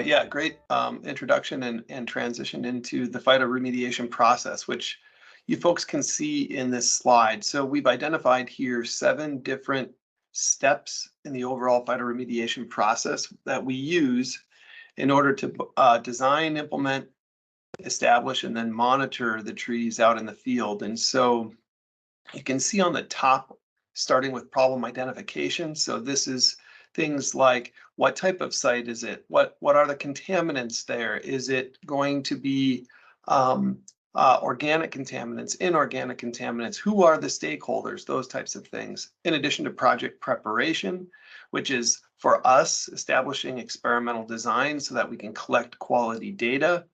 Yeah, great introduction and transition into the phytoremediation process, which you folks can see in this slide. So we've identified here 7 different steps in the overall phytoremediation process that we use in order to design, implement, establish, and then monitor the trees out in the field. And so you can see on the top, starting with problem identification. So this is things like, what type of site is it? What are the contaminants there? Is it going to be organic contaminants, inorganic contaminants? Who are the stakeholders? Those types of things. In addition to project preparation, which is for us establishing experimental design so that we can collect quality data,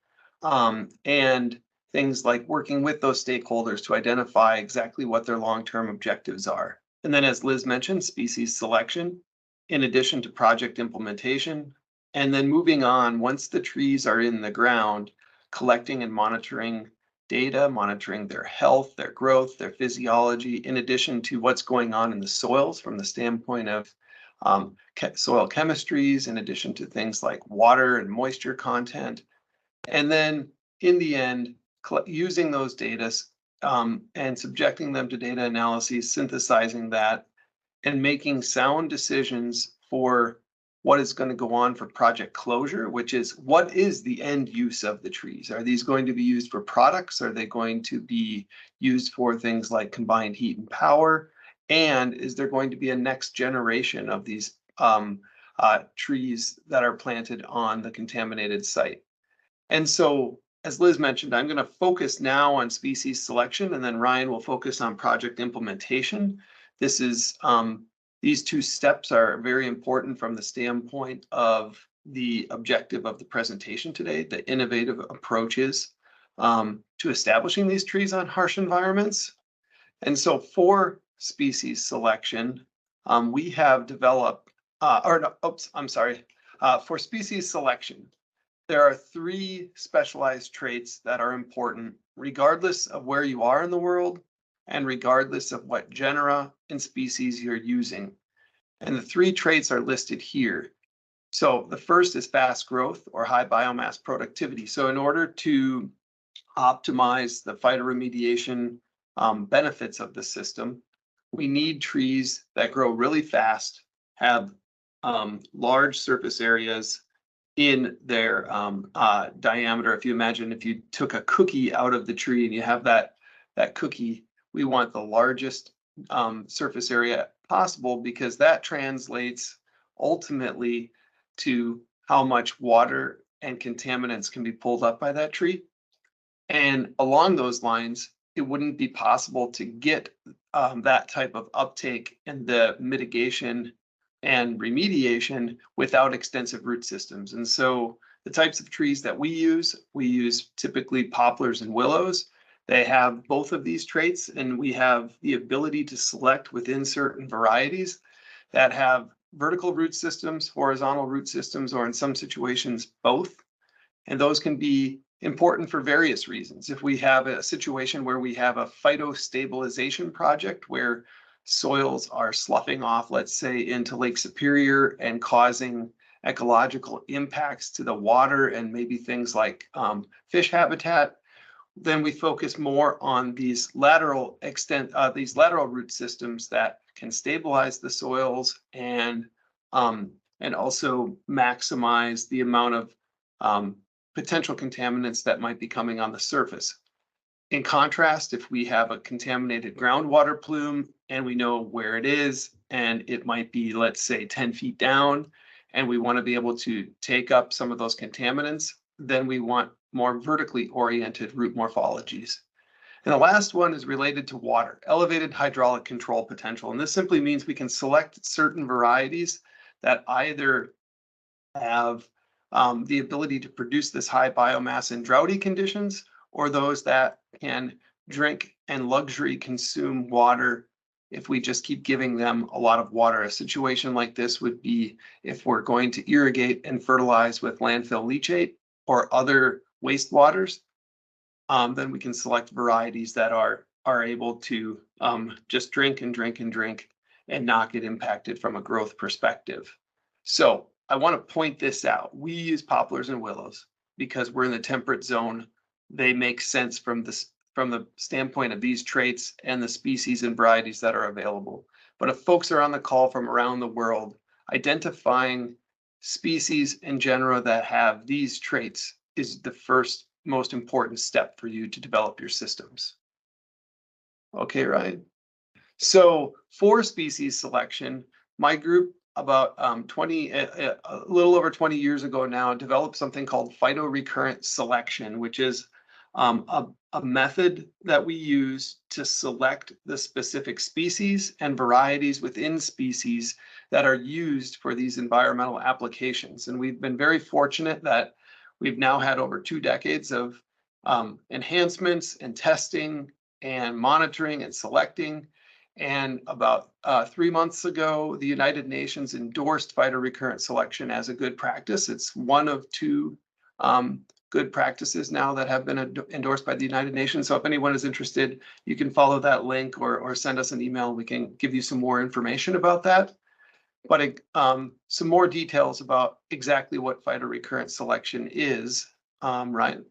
and things like working with those stakeholders to identify exactly what their long-term objectives are. And then, as Liz mentioned, species selection, in addition to project implementation. And then moving on, once the trees are in the ground, collecting and monitoring data, monitoring their health, their growth, their physiology, in addition to what's going on in the soils from the standpoint of soil chemistries, in addition to things like water and moisture content. And then in the end, using those data and subjecting them to data analyses, synthesizing that, and making sound decisions for what is going to go on for project closure, which is, what is the end use of the trees? Are these going to be used for products? Are they going to be used for things like combined heat and power? And is there going to be a next generation of these trees that are planted on the contaminated site? And so, as Liz mentioned, I'm going to focus now on species selection, and then Ryan will focus on project implementation. This is these 2 steps are very important from the standpoint of the objective of the presentation today, the innovative approaches to establishing these trees on harsh environments. And so for species selection, we have developed, for species selection, there are 3 specialized traits that are important, regardless of where you are in the world and regardless of what genera and species you're using. And the 3 traits are listed here. So the first is fast growth or high biomass productivity. So in order to optimize the phytoremediation benefits of the system, we need trees that grow really fast, have large surface areas in their diameter. If you imagine, if you took a cookie out of the tree and you have that cookie, we want the largest surface area possible, because that translates ultimately to how much water and contaminants can be pulled up by that tree. And along those lines, it wouldn't be possible to get that type of uptake in the mitigation and remediation without extensive root systems. And so the types of trees that we use typically poplars and willows. They have both of these traits, and we have the ability to select within certain varieties that have vertical root systems, horizontal root systems, or in some situations, both. And those can be important for various reasons. If we have a situation where we have a phytostabilization project where soils are sloughing off, let's say, into Lake Superior and causing ecological impacts to the water and maybe things like fish habitat, then we focus more on these lateral root systems that can stabilize the soils and also maximize the amount of potential contaminants that might be coming on the surface. In contrast, if we have a contaminated groundwater plume and we know where it is, and it might be, let's say, 10 feet down, and we want to be able to take up some of those contaminants, then we want more vertically oriented root morphologies. And the last one is related to water, elevated hydraulic control potential. And this simply means we can select certain varieties that either have the ability to produce this high biomass in droughty conditions, or those that can drink and luxury consume water if we just keep giving them a lot of water. A situation like this would be if we're going to irrigate and fertilize with landfill leachate or other wastewaters, then we can select varieties that are able to just drink and drink and drink and not get impacted from a growth perspective. So I want to point this out. We use poplars and willows because we're in the temperate zone. They make sense from the standpoint of these traits and the species and varieties that are available. But if folks are on the call from around the world, identifying species and genera that have these traits is the first most important step for you to develop your systems. Okay, Ryan. So for species selection, my group about a little over 20 years ago now developed something called phytorecurrent selection, which is a method that we use to select the specific species and varieties within species that are used for these environmental applications. And we've been very fortunate that we've now had over 2 decades of enhancements and testing and monitoring and selecting. And about 3 months ago, the United Nations endorsed phytorecurrent selection as a good practice. It's one of 2 good practices now that have been endorsed by the United Nations. So if anyone is interested, you can follow that link or send us an email. We can give you some more information about that. But some more details about exactly what phytorecurrent selection is, Ryan.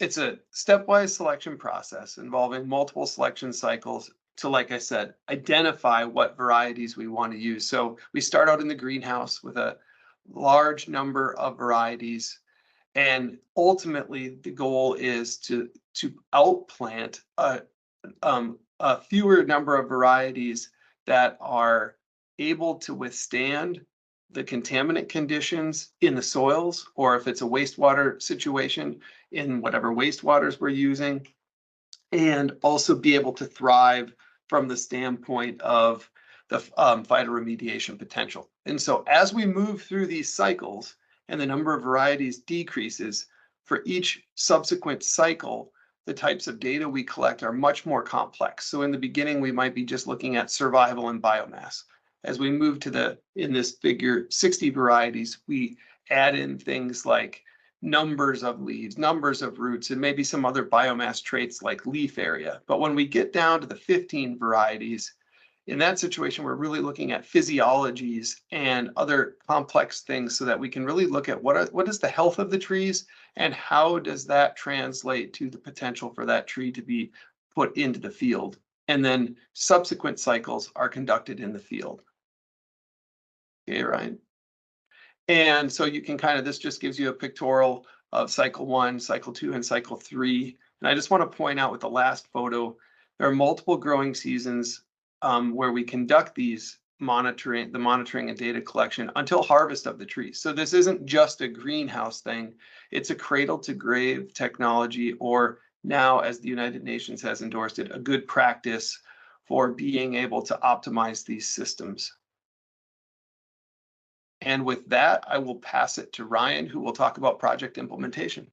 It's a stepwise selection process involving multiple selection cycles to, like I said, identify what varieties we want to use. So we start out in the greenhouse with a large number of varieties, and ultimately the goal is to outplant a fewer number of varieties that are able to withstand the contaminant conditions in the soils, or if it's a wastewater situation, in whatever wastewaters we're using, and also be able to thrive from the standpoint of the phytoremediation potential. And so as we move through these cycles and the number of varieties decreases, for each subsequent cycle, the types of data we collect are much more complex. So in the beginning, we might be just looking at survival and biomass. As we move to in this figure, 60 varieties, we add in things like numbers of leaves, numbers of roots, and maybe some other biomass traits like leaf area. But when we get down to the 15 varieties, in that situation, we're really looking at physiologies and other complex things so that we can really look at what is the health of the trees and how does that translate to the potential for that tree to be put into the field. And then subsequent cycles are conducted in the field. Okay, Ryan. And so you can this just gives you a pictorial of cycle 1, cycle 2, and cycle 3. And I just want to point out with the last photo, there are multiple growing seasons where we conduct these monitoring and data collection until harvest of the trees. So this isn't just a greenhouse thing. It's a cradle to grave technology, or now, as the United Nations has endorsed it, a good practice for being able to optimize these systems. And with that, I will pass it to Ryan, who will talk about project implementation.